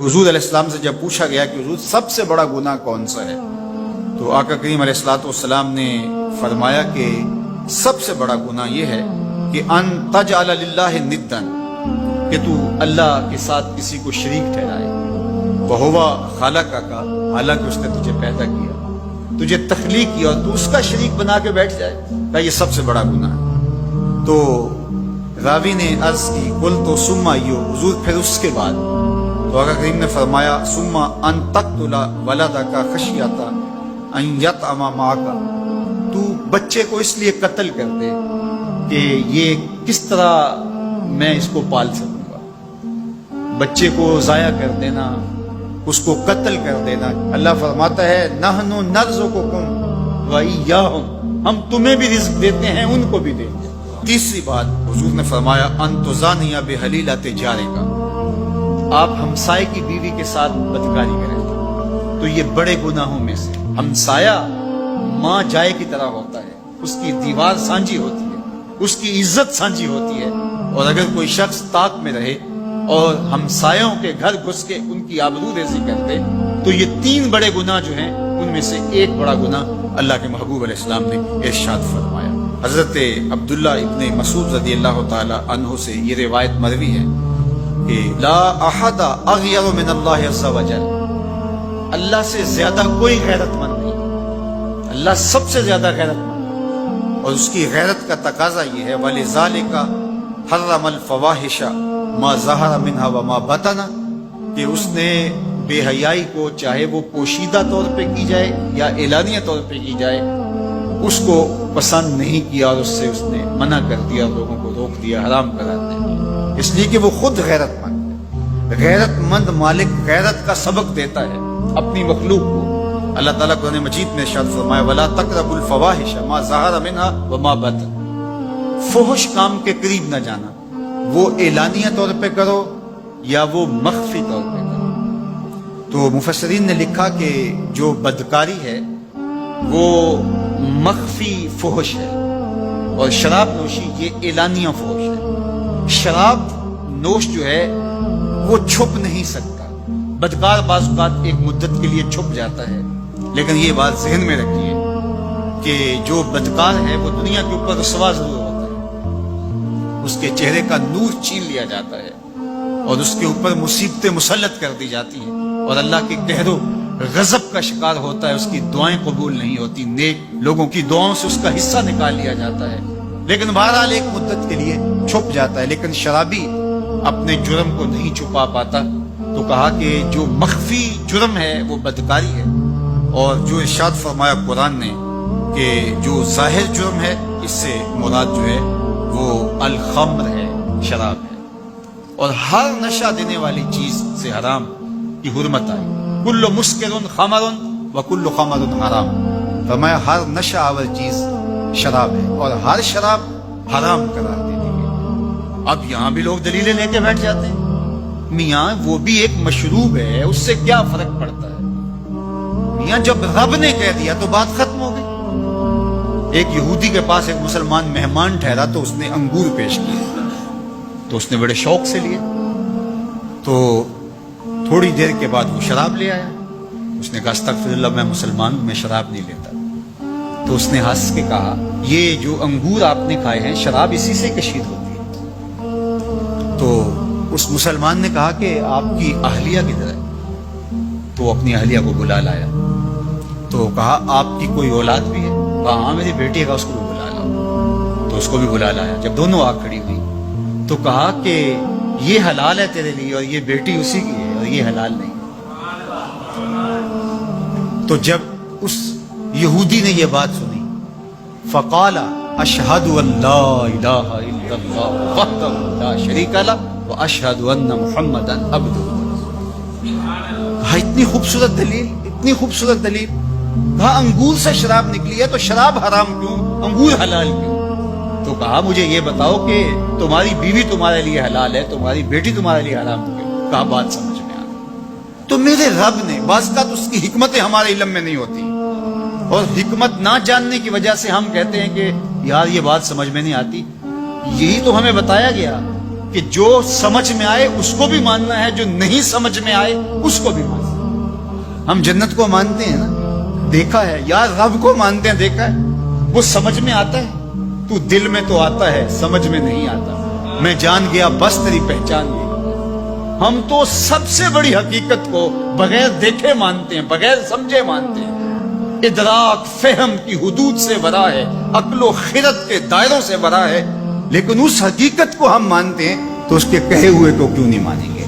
حضور علیہ السلام سے جب پوچھا گیا کہ حضور سب سے بڑا گناہ کون سا ہے، تو آقا کریم علیہ السلام نے فرمایا کہ سب سے بڑا گناہ یہ ہے کہ ان تجعل للہ ندا، کہ تو اللہ کے ساتھ کسی کو شریک ٹھہرائے، وہو خالقک، حالانکہ اس نے تجھے پیدا کیا، تجھے تخلیق کیا، اور تو اس کا شریک بنا کے بیٹھ جائے، کہ یہ سب سے بڑا گناہ ہے۔ تو راوی نے عرض کی قلت ثم ایو، حضور پھر اس کے بعد؟ تو آقا کریم نے فرمایا ثم ان تقتل ولدک خشیۃ ان یطعم معک، تو بچے کو اس لیے قتل کر دے کہ یہ کس طرح میں اس کو پال سکوں گا۔ بچے کو ضائع کر دینا، اس کو قتل کر دینا، اللہ فرماتا ہے نحن نرزقکم وایاہم، ہم تمہیں بھی رزق دیتے ہیں ان کو بھی دیں گے۔ تیسری بات حضور نے فرمایا ان تزانی بحلیلۃ جارک، آپ ہمسائے کی بیوی کے ساتھ بدکاری کریں، تو یہ بڑے گناہوں میں سے۔ ہمسایہ ماں جائے کی طرح ہوتا ہے، اس کی دیوار سانجھی ہوتی ہے، اس کی عزت سانجھی ہوتی ہے، اور اگر کوئی شخص طاق میں رہے اور ہمسایوں کے گھر گھس کے ان کی آبرو ریزی کر دے، تو یہ تین بڑے گناہ جو ہیں ان میں سے ایک بڑا گناہ اللہ کے محبوب علیہ السلام نے ارشاد فرمایا۔ حضرت عبداللہ ابن مسعود رضی اللہ تعالی عنہ سے یہ روایت مروی ہے کہ لا احد اغیر من اللہ عز وجل، اللہ سے زیادہ کوئی غیرت مند نہیں، اللہ سب سے زیادہ غیرت مند ہے، اور اس کی غیرت کا تقاضا یہ ہے وَلِذَلِكَ حَرَّمَ الْفَوَاحِشَ مَا ظَهَرَ مِنْهَا وَمَا بَطَنَ، کہ اس نے بے حیائی کو چاہے وہ پوشیدہ طور پہ کی جائے یا اعلانیہ طور پہ کی جائے، اس کو پسند نہیں کیا، اور اس سے اس نے منع کر دیا، لوگوں کو روک دیا، حرام قرار دیا، اس لیے کہ وہ خود غیرت مند ہے۔ غیرت مند مالک غیرت کا سبق دیتا ہے اپنی مخلوق کو۔ اللہ تعالیٰ قرآن مجید میں ارشاد فرمایا وَلَا تَقْرَبُوا الْفَوَاحِشَ مَا ظَهَرَ مِنْهَا وَمَا بَطَنَ، فحش کام کے قریب نہ جانا، وہ اعلانیہ طور پہ کرو یا وہ مخفی طور پہ کرو۔ تو مفسرین نے لکھا کہ جو بدکاری ہے وہ مخفی فحش ہے، اور شراب نوشی یہ اعلانیہ فحش ہے۔ شراب نوش جو ہے وہ چھپ نہیں سکتا، بدکار بعض اوقات ایک مدت کے لیے چھپ جاتا ہے، لیکن یہ بات ذہن میں رکھیے کہ جو بدکار ہے وہ دنیا کے اوپر رسوا ضرور ہوتا ہے، اس کے چہرے کا نور چھین لیا جاتا ہے، اور اس کے اوپر مصیبتیں مسلط کر دی جاتی ہیں، اور اللہ کے قہر و غضب کا شکار ہوتا ہے، اس کی دعائیں قبول نہیں ہوتی، نیک لوگوں کی دعاؤں سے اس کا حصہ نکال لیا جاتا ہے، لیکن بہرحال ایک مدت کے لیے چھپ جاتا ہے۔ لیکن شرابی اپنے جرم کو نہیں چھپا پاتا، تو کہا کہ جو مخفی جرم ہے وہ بدکاری ہے، اور جو ارشاد فرمایا قرآن نے کہ جو ظاہر جرم ہے اس سے مراد جو ہے وہ الخمر ہے، شراب ہے، اور ہر نشہ دینے والی چیز سے حرام کی حرمت آئی، کل مسکر خمر وکل خمر حرام، فرمایا ہر نشہ آور چیز شراب ہے، اور ہر شراب حرام قرار دے دی گئی۔ اب یہاں بھی لوگ دلیلیں لے کے بیٹھ جاتے ہیں، میاں وہ بھی ایک مشروب ہے، اس سے کیا فرق پڑتا ہے؟ میاں جب رب نے کہہ دیا تو بات ختم ہو گئی۔ ایک یہودی کے پاس ایک مسلمان مہمان ٹھہرا تو اس نے انگور پیش کیے، تو اس نے بڑے شوق سے لیے، تو تھوڑی دیر کے بعد وہ شراب لے آیا۔ اس نے کہا استغفر اللہ، میں مسلمان ہوں، میں شراب نہیں لیتا۔ تو اس نے ہنس کے کہا یہ جو انگور آپ نے کھائے ہیں شراب اسی سے کشید ہوتی ہے۔ تو اس مسلمان نے کہا کہ آپ کی اہلیہ کدھر ہے؟ تو وہ اپنی اہلیہ کو بلا لایا، تو کہا آپ کی کوئی اولاد بھی ہے؟ کہا ہاں میری بیٹی ہے، اس کو بھی بلا لاؤ۔ تو اس کو بھی بلا لایا۔ جب دونوں آ کھڑی ہوئی تو کہا کہ یہ حلال ہے تیرے لیے، اور یہ بیٹی اسی کی ہے، اور یہ حلال نہیں۔ تو جب اس یہودی نے یہ بات سنی فقال اشہد ان لا الہ الا اللہ وحدہ لا شریک لہ واشہد ان محمدا عبدہ ورسولہ۔ اتنی خوبصورت دلیل، اتنی خوبصورت دلیل۔ کہا انگور سے شراب نکلی ہے تو شراب حرام کیوں، انگور حلال کیوں؟ تو کہا مجھے یہ بتاؤ کہ تمہاری بیوی تمہارے لیے حلال ہے، تمہاری بیٹی تمہارے لیے حرام کیوں؟ کہا بات سمجھ میں آ گئی۔ تو میرے رب نے بعض کا تو اس کی حکمتیں ہمارے علم میں نہیں ہوتی، اور حکمت نہ جاننے کی وجہ سے ہم کہتے ہیں کہ یار یہ بات سمجھ میں نہیں آتی۔ یہی تو ہمیں بتایا گیا کہ جو سمجھ میں آئے اس کو بھی ماننا ہے, جو نہیں سمجھ میں آئے اس کو بھی ماننا ہے. ہم جنت کو مانتے ہیں نا, دیکھا ہے, یا رب کو مانتے ہیں, دیکھا ہے, وہ سمجھ میں آتا ہے, تو دل میں تو آتا ہے, سمجھ میں نہیں آتا. میں جان گیا بس تیری پہچان گئی. ہم تو سب سے بڑی حقیقت کو بغیر دیکھے مانتے ہیں, بغیر سمجھے مانتے ہیں. ادراک فہم کی حدود سے ورا ہے, عقل و خرد کے دائروں سے ورا ہے, لیکن اس حقیقت کو ہم مانتے ہیں تو اس کے کہے ہوئے کو کیوں نہیں مانیں گے؟